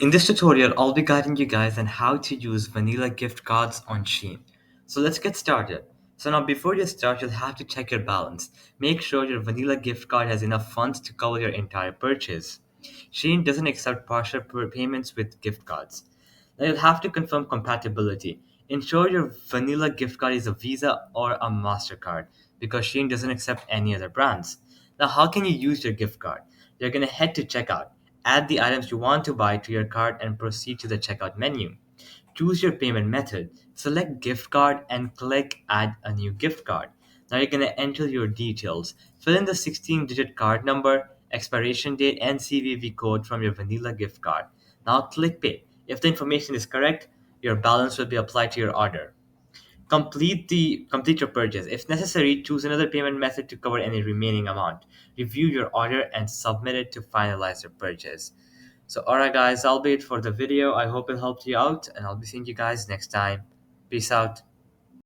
In this tutorial, I'll be guiding you guys on how to use vanilla gift cards on Shein. So let's get started. So now before you start, you'll have to check your balance. Make sure your vanilla gift card has enough funds to cover your entire purchase. Shein doesn't accept partial payments with gift cards. Now you'll have to confirm compatibility. Ensure your vanilla gift card is a Visa or a MasterCard because Shein doesn't accept any other brands. Now, how can you use your gift card? You're going to head to checkout, add the items you want to buy to your cart, and proceed to the checkout menu. Choose your payment method, select gift card, and click Add a new gift card. Now you're going to enter your details. Fill in the 16-digit card number, expiration date, and CVV code from your vanilla gift card. Now click Pay. If the information is correct, your balance will be applied to your order. Complete your purchase. If necessary, choose another payment method to cover any remaining amount. Review your order and submit it to finalize your purchase. So alright guys, that'll be it for the video. I hope it helped you out and I'll be seeing you guys next time. Peace out.